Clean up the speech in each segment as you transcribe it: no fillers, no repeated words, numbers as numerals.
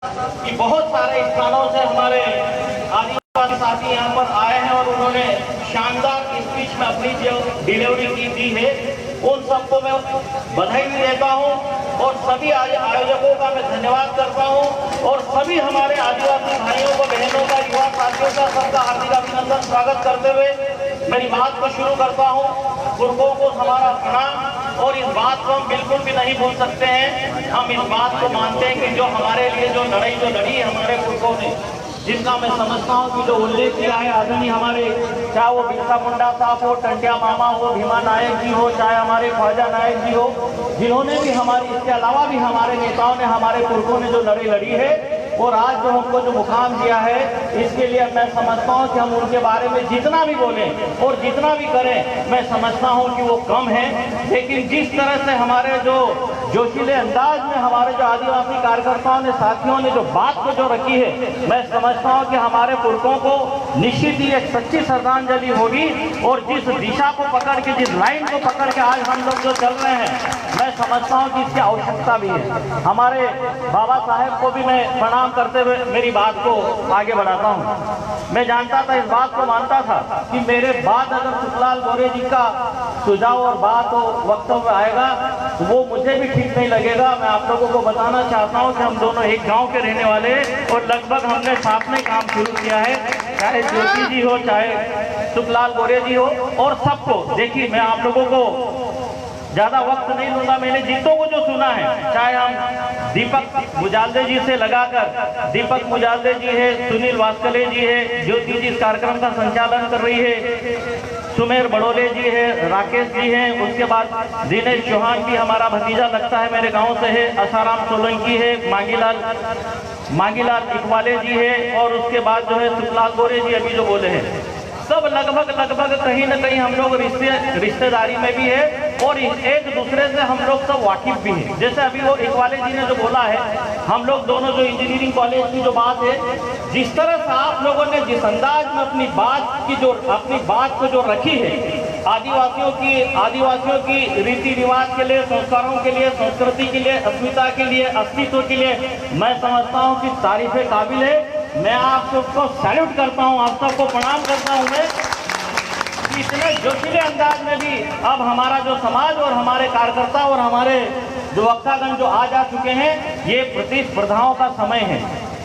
कि बहुत सारे स्थानों से हमारे आदिवासी साथी यहाँ पर आए हैं और उन्होंने शानदार स्पीच में अपनी जो डिलीवरी की दी है, उन सबको मैं बधाई भी देता हूँ और सभी आयोजकों का मैं धन्यवाद करता हूँ और सभी हमारे आदिवासी भाइयों को, बहनों का, युवा साथियों का सबका हार्दिक अभिनंदन स्वागत करते हुए मेरी बात को शुरू करता हूँ। पुरखों को हमारा प्रणाम और इस बात को हम बिल्कुल भी नहीं भूल सकते हैं। हम इस बात को मानते हैं कि जो हमारे लिए जो लड़ी हमारे पुरखों ने, जिनका मैं समझता हूँ कि जो उल्लेख किया है आदरणीय हमारे, चाहे वो बिरसा मुंडा साहब हो, टंटिया मामा हो, भीमा नायक जी हो, चाहे हमारे ख्वाजा नायक जी हो, जिन्होंने भी हमारी, इसके अलावा भी हमारे नेताओं ने, हमारे पुरखों ने जो लड़ी है और आज जो हमको जो मुकाम दिया है, इसके लिए मैं समझता हूँ कि हम उनके बारे में जितना भी बोलें और जितना भी करें, मैं समझता हूँ कि वो कम है। लेकिन जिस तरह से हमारे जो जोशीले अंदाज में हमारे जो आदिवासी कार्यकर्ताओं ने, साथियों ने जो बात को जो रखी है, मैं समझता हूँ कि हमारे पुरखों को निश्चित ही एक सच्ची श्रद्धांजलि होगी और जिस दिशा को पकड़ के, जिस लाइन को पकड़ के आज हम लोग जो चल रहे हैं, मैं समझता हूँ कि इसकी आवश्यकता भी है। हमारे बाबा साहेब को भी मैं प्रणाम करते हुए मेरी बात को आगे बढ़ाता हूँ। मैं जानता था, इस बात को मानता था कि मेरे बाद अगर सुखलाल गोरे जी का सुझाव और बात हो, वक्तव्य आएगा, तो वो मुझे भी ठीक नहीं लगेगा। मैं आप लोगों को बताना चाहता हूँ कि हम दोनों एक गांव के रहने वाले और लगभग हमने साथ में काम शुरू किया है, चाहे ज्योति जी हो, चाहे सुखलाल गोरे जी हो, और सबको देखिए, मैं आप लोगों को ज्यादा वक्त नहीं लूंगा। मैंने जितों को जो सुना है, चाहे हम दीपक मुजालदे जी से लगाकर, दीपक मुजालदे जी है, सुनील वास्कले जी है, ज्योति जी इस कार्यक्रम का संचालन कर रही है, सुमेर बड़ोले जी है, राकेश जी हैं, उसके बाद दिनेश चौहान भी हमारा भतीजा लगता है, मेरे गांव से है, आसाराम सोलंकी है, मांगीलाल इकबाले जी है, और उसके बाद जो है सुखलाल गोरे जी अभी जो बोले हैं, सब लगभग कहीं न कहीं हम लोग रिश्तेदारी में भी है और एक दूसरे से हम लोग सब वाकिफ भी हैं। जैसे अभी वो इकबाले जी ने जो बोला है, हम लोग दोनों जो इंजीनियरिंग कॉलेज की जो बात है, जिस तरह से आप लोगों ने जिस अंदाज में अपनी बात को जो रखी है, आदिवासियों की रीति रिवाज के लिए, संस्कारों के लिए, संस्कृति के लिए, अस्मिता के लिए, अस्तित्व के लिए, मैं समझता हूँ कि तारीफ़े काबिल है। मैं आप सबको सैल्यूट करता हूँ, आप सबको प्रणाम करता हूँ मैं, इतने जोशीले अंदाज में भी अब हमारा जो समाज और हमारे कार्यकर्ता और हमारे जो वक्तागण जो आ जा चुके हैं, ये प्रतिस्पर्धाओं का समय है,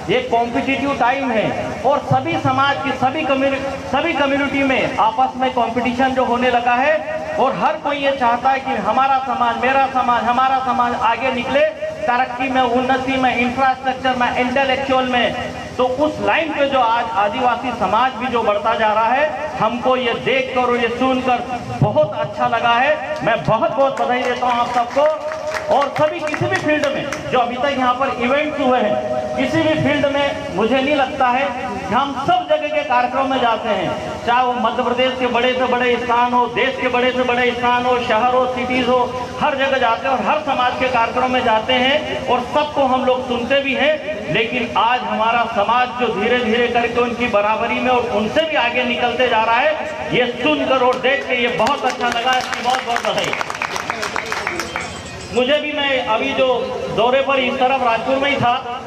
ये कॉम्पिटिटिव टाइम है और सभी समाज की, सभी कम्युनिटी में आपस में कंपटीशन जो होने लगा है और हर कोई ये चाहता है कि हमारा समाज, मेरा समाज, हमारा समाज आगे निकले, तरक्की में, उन्नति में, इंफ्रास्ट्रक्चर में, इंटेलेक्चुअल में। तो उस लाइन पे जो आज आदिवासी समाज भी जो बढ़ता जा रहा है, हमको ये देखकर और ये सुनकर बहुत अच्छा लगा है। मैं बहुत बधाई देता हूँ आप सबको और सभी, किसी भी फील्ड में जो अभी तक यहाँ पर इवेंट्स हुए हैं, किसी भी फील्ड में मुझे नहीं लगता है कि हम सब जगह के कार्यक्रम में जाते हैं, चाहे वो मध्य प्रदेश के बड़े से बड़े स्थान हो, देश के बड़े से बड़े स्थान हो, शहर हो, सिटीज हो, हर जगह जाते हैं और हर समाज के कार्यक्रम में जाते हैं और सबको हम लोग सुनते भी हैं। लेकिन आज हमारा समाज जो धीरे धीरे करके उनकी बराबरी में और उनसे भी आगे निकलते जा रहा है, ये सुनकर और देख के ये बहुत अच्छा लगा। इसकी बहुत बहुत बधाई। मुझे भी, मैं अभी जो दौरे पर इस तरफ राजपुर में ही था,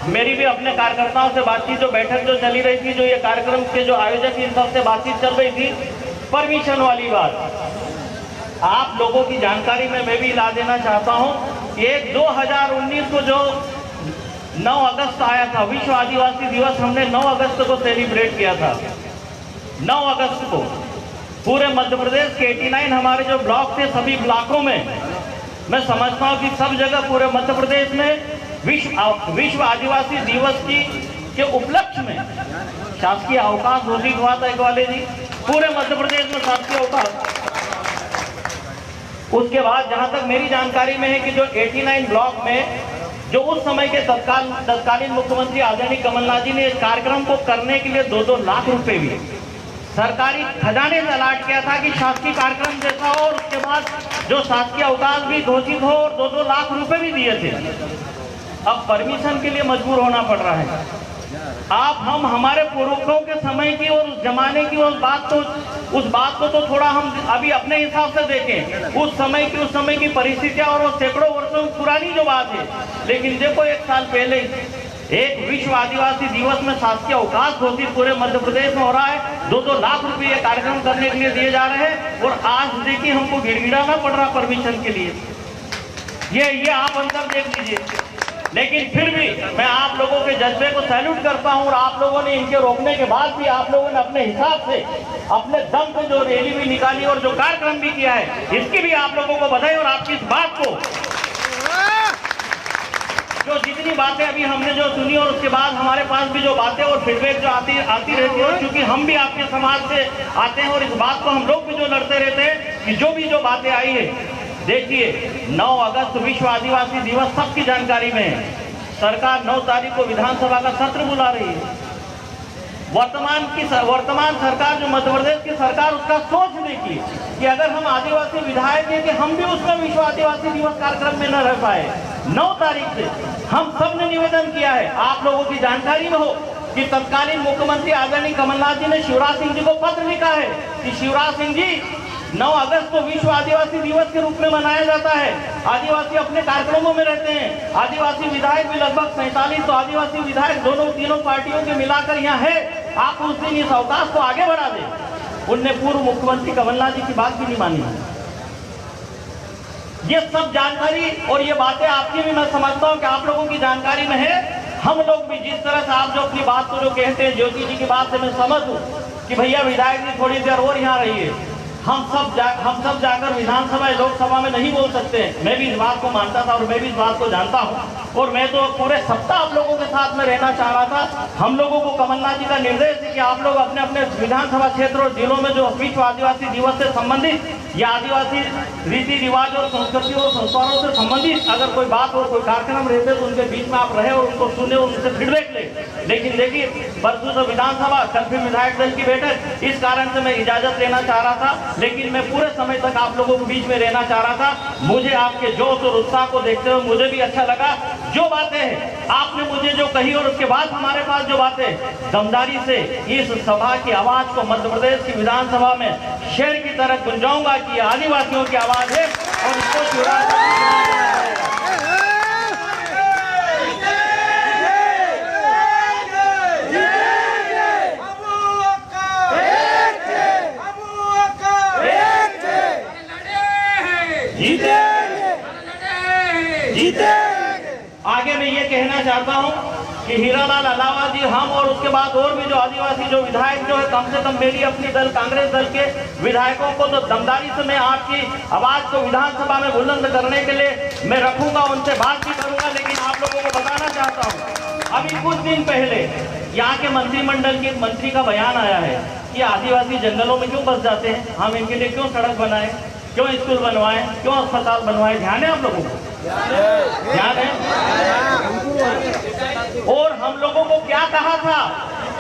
मेरी भी अपने कार्यकर्ताओं से बातचीत, जो बैठक जो चली रही थी, जो ये कार्यक्रम के जो आयोजक इन सबसे बातचीत चल रही थी, परमिशन वाली बात आप लोगों की जानकारी में मैं भी ला देना चाहता हूँ। ये 2019 को जो 9 अगस्त आया था, विश्व आदिवासी दिवस, हमने 9 अगस्त को सेलिब्रेट किया था। 9 अगस्त को पूरे मध्य प्रदेश के 89 हमारे जो ब्लॉक थे, सभी ब्लॉकों में मैं समझता हूँ कि सब जगह पूरे मध्य प्रदेश में विश्व आदिवासी दिवस के उपलक्ष्य में शासकीय अवकाश घोषित हुआ था। इकबाले जी, पूरे मध्य प्रदेश में शासकीय अवकाश। उसके बाद जहां तक मेरी जानकारी में है कि जो 89 ब्लॉक में जो उस समय के तत्कालीन मुख्यमंत्री आदरणीय कमलनाथ जी ने इस कार्यक्रम को करने के लिए 2-2 लाख रुपए भी सरकारी खजाने से अलाट किया था कि शासकीय कार्यक्रम जैसा हो, और उसके बाद जो शासकीय अवकाश भी घोषित हो और 2-2 लाख रुपए भी दिए थे। अब परमिशन के लिए मजबूर होना पड़ रहा है। आप हम हमारे पुरखों के समय की और उस जमाने की उस बात को तो थोड़ा हम अभी अपने हिसाब से देखें। उस समय की परिस्थितियां और वो सैकड़ों वर्षों पुरानी जो बात है। लेकिन देखो, 1 साल पहले एक विश्व आदिवासी दिवस में शासकीय अवकाश घोषित पूरे मध्य प्रदेश में हो रहा है। 2-2 लाख रुपए ये कार्यक्रम करने के लिए दिए जा रहे हैं और आज देखिए हमको गिड़गिड़ाना पड़ रहा परमिशन के लिए। ये आप अंतर देख लीजिए। लेकिन फिर भी मैं आप लोगों के जज्बे को सैल्यूट करता हूं और आप लोगों ने इनके रोकने के बाद भी आप लोगों ने अपने हिसाब से अपने दम पे जो रैली भी निकाली और जो कार्यक्रम भी किया है, इसकी भी आप लोगों को बधाई। और आपकी इस बात को जो जितनी बातें अभी हमने जो सुनी और उसके बाद हमारे पास भी जो बातें और फीडबैक जो आती रहती है, क्योंकि हम भी आपके समाज से आते हैं और इस बात को हम लोग भी जो लड़ते रहते हैं कि जो बातें आई है, देखिए 9 अगस्त विश्व आदिवासी दिवस सबकी जानकारी में है। सरकार 9 तारीख को विधानसभा का सत्र बुला रही है। वर्तमान सरकार जो मध्य प्रदेश की सरकार, उसका सोच देखिए कि अगर हम आदिवासी विधायक हैं कि हम भी उसमें विश्व आदिवासी दिवस कार्यक्रम में न रह पाए। 9 तारीख से हम सब ने निवेदन किया है, आप लोगों की जानकारी में हो कि तत्कालीन मुख्यमंत्री आदरणीय कमलनाथ जी ने शिवराज सिंह जी को पत्र लिखा है कि शिवराज सिंह जी 9 अगस्त को विश्व आदिवासी दिवस के रूप में मनाया जाता है। आदिवासी अपने कार्यक्रमों में रहते हैं। आदिवासी विधायक भी लगभग 47 आदिवासी विधायक तीनों पार्टियों के मिलाकर यहाँ है। आप उस दिन इस अवकाश को आगे बढ़ा दें। उनने पूर्व मुख्यमंत्री कमलनाथ जी की बात भी नहीं मानी। ये सब जानकारी और ये बातें आपकी भी मैं समझता हूँ कि आप लोगों की जानकारी में है। हम लोग भी जिस तरह से आप जो अपनी बात को जो कहते हैं, ज्योति जी की बात से मैं समझ हूँ कि भैया विधायक जी थोड़ी देर और यहाँ रहिए। हम सब जाकर विधानसभा लोकसभा में नहीं बोल सकते हैं। मैं भी इस बात को मानता था और मैं भी इस बात को जानता हूं और मैं तो पूरे सप्ताह आप लोगों के साथ में रहना चाह रहा था। हम लोगों को कमलनाथ जी का निर्देश है कि आप लोग अपने अपने विधानसभा क्षेत्र और जिलों में जो विश्व आदिवासी दिवस से संबंधित या आदिवासी रीति रिवाज और संस्कृति और संस्कारों से संबंधित अगर कोई बात और कोई कार्यक्रम रहते तो उनके बीच में आप रहे और उनको सुने और उनसे फीडबैक ले। लेकिन देखिए परसों से विधानसभा, कल फिर विधायक दल की बैठक, इस कारण से मैं इजाजत लेना चाह रहा था। लेकिन मैं पूरे समय तक आप लोगों के बीच में रहना चाह रहा था। मुझे आपके जोश और उत्साह को देखते हुए मुझे भी अच्छा लगा। जो बातें हैं आपने मुझे जो कही और उसके बाद हमारे पास जो बातें दमदारी से इस सभा की आवाज को मध्य प्रदेश की विधानसभा में शेर की तरह गुंजाऊंगा कि आदिवासियों की आवाज है और इसको आगे मैं ये कहना चाहता हूँ कि हीरालाल अलावा जी, हम और उसके बाद और भी जो आदिवासी जो विधायक जो है, कम से कम मेरी अपनी दल कांग्रेस दल के विधायकों को तो दमदारी से मैं आपकी आवाज को विधानसभा में बुलंद करने के लिए मैं रखूंगा, उनसे बात भी करूंगा। लेकिन आप लोगों को बताना चाहता हूँ, अभी कुछ दिन पहले यहाँ के मंत्रिमंडल के मंत्री का बयान आया है कि आदिवासी जंगलों में क्यों बस जाते हैं, हम इनके लिए क्यों सड़क बनाए, क्यों स्कूल बनवाए, क्यों अस्पताल बनवाए। ध्यान है आप लोगों को? ध्यान है? और हम लोगों को क्या कहा था,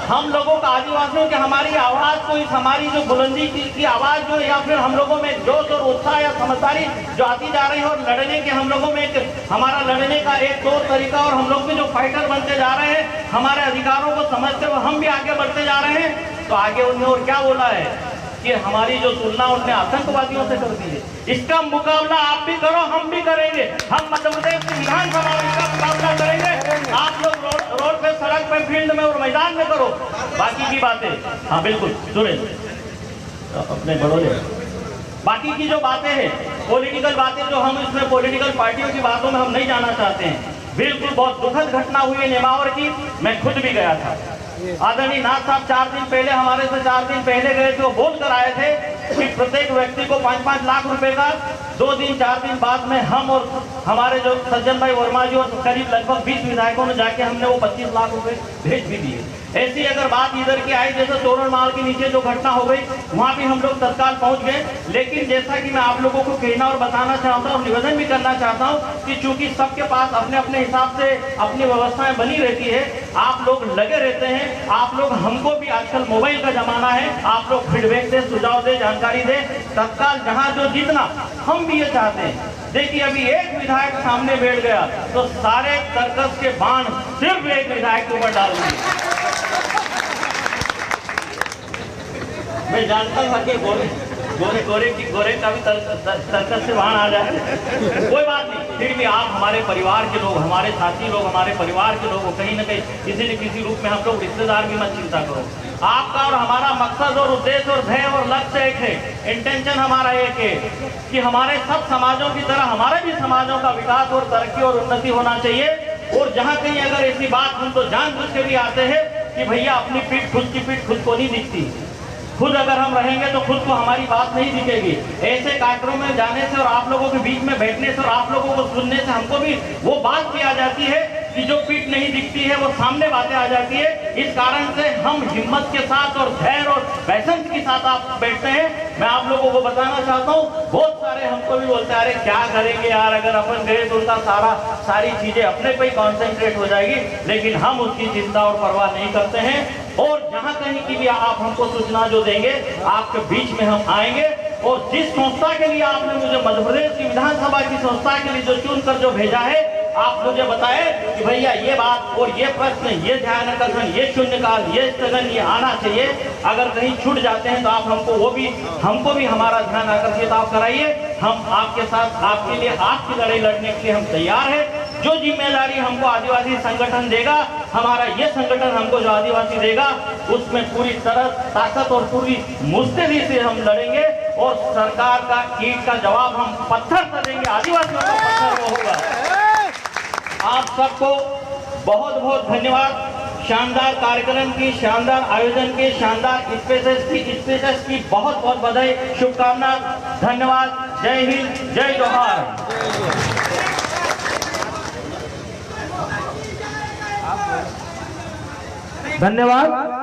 हम लोगों का आदिवासियों की हमारी आवाज को, इस हमारी जो बुलंदी की आवाज जो, या फिर हम लोगों में जोश और उत्साह या समझदारी जो आती जा रही है और लड़ने के हम लोगों में एक हमारा लड़ने का एक तौर तरीका और हम लोग भी जो फाइटर बनते जा रहे हैं, हमारे अधिकारों को समझते हुए हम भी आगे बढ़ते जा रहे हैं। तो आगे उन्होंने और क्या बोला है कि हमारी जो तुलना उन्होंने आतंकवादियों से कर दी है, इसका मुकाबला आप भी करो, हम भी करेंगे। हम मध्य प्रदेश की विधानसभा में इसका मुकाबला करेंगे। आप लोग रोड पे, सड़क पे, फील्ड में और मैदान में करो। बाकी की बातें, हाँ बिल्कुल सुरेश अपने बड़ोले, बाकी की जो बातें हैं पॉलिटिकल बातें, जो हम इसमें पॉलिटिकल पार्टियों की बातों में हम नहीं जाना चाहते हैं। बिल्कुल बहुत दुखद घटना हुई है नेमावर की, मैं खुद भी गया था। आदरणीय नाथ साहब 4 दिन पहले हमारे से 4 दिन पहले गए थे, वो बोल कर आए थे कि प्रत्येक व्यक्ति को 5-5 लाख रुपए का 2 दिन 4 दिन बाद में हम और हमारे जो सज्जन भाई वर्मा जी और करीब लगभग 20 विधायकों ने जाके हमने वो 25 लाख रुपए भेज भी दिए। ऐसी अगर बात इधर की आई, जैसे तोरण माल के नीचे जो घटना हो गई, वहां भी हम लोग तत्काल पहुंच गए। लेकिन जैसा कि मैं आप लोगों को कहना और बताना चाहता हूँ, निवेदन भी करना चाहता हूँ कि चूंकि सबके पास अपने अपने हिसाब से अपनी व्यवस्थाएं बनी रहती है, आप लोग लगे रहते हैं, आप लोग, हमको भी आजकल मोबाइल का जमाना है, आप लोग फीडबैक दे, सुझाव दे, जानकारी दे तत्काल, जहां जो जीतना हम भी ये चाहते हैं। देखिए अभी एक विधायक सामने बैठ गया तो सारे सर्कस के बाण सिर्फ एक विधायक के ऊपर डाल दिए। मैं जानता था कि बोले गोरे का भी सर्कस से वहां आ जाए, कोई बात नहीं। फिर भी आप हमारे परिवार के लोग, हमारे साथी लोग, हमारे परिवार के लोग, कहीं ना कहीं किसी न किसी रूप में हम लोग रिश्तेदार भी मत चिंता करो। आपका और हमारा मकसद और उद्देश्य और ध्येय और लक्ष्य एक है, इंटेंशन हमारा एक है कि हमारे सब समाजों की तरह हमारे भी समाजों का विकास और तरक्की और उन्नति होना चाहिए। और जहां कहीं अगर ऐसी बात हम तो जानबूझ के भी आते हैं कि भैया अपनी पीठ खुद की पीठ खुद को नहीं दिखती, खुद अगर हम रहेंगे तो खुद को हमारी बात नहीं दिखेगी। ऐसे कार्यक्रमों में जाने से और आप लोगों के बीच में बैठने से और आप लोगों को सुनने से हमको भी वो बात भी आ जाती है कि जो पीठ नहीं दिखती है वो सामने बातें आ जाती है। इस कारण से हम हिम्मत के साथ और धैर्य और पैशन के साथ आप बैठते हैं। मैं आप लोगों को बताना चाहता हूँ, बहुत सारे हमको भी बोलते हैं अरे क्या करेंगे यार, अगर अपन गए तो उनका सारी चीजें अपने पे ही कॉन्सेंट्रेट हो जाएगी, लेकिन हम उसकी चिंता और परवाह नहीं करते हैं। और जहां कहीं की भी आप हमको सूचना जो देंगे, आपके बीच में हम आएंगे। और जिस संस्था के लिए आपने मुझे मध्य प्रदेश की विधानसभा की संस्था के लिए जो चुनकर जो भेजा है, आप मुझे बताए कि भैया ये बात और ये प्रश्न, ये ध्यान आकर्षण, ये शून्यकाल, ये स्थगन, ये आना चाहिए। अगर कहीं छूट जाते हैं तो आप हमको भी हमारा ध्यान आकर्षित आप कराइए। हम आपके साथ, आपके लिए, आपकी लड़ाई लड़ने के लिए हम तैयार हैं। जो जिम्मेदारी हमको आदिवासी संगठन देगा, हमारा ये संगठन हमको जो आदिवासी देगा, उसमें पूरी तरह ताकत और पूरी मुस्तैदी से हम लड़ेंगे। और सरकार का ईंट का जवाब हम पत्थर से देंगे, आदिवासियों का पत्थर वो होगा। आप सबको बहुत बहुत धन्यवाद। शानदार कार्यक्रम की, शानदार आयोजन के, शानदार स्पेशस की बहुत बहुत बधाई, शुभकामना, धन्यवाद। जय हिंद, जय जोहार। धन्यवाद।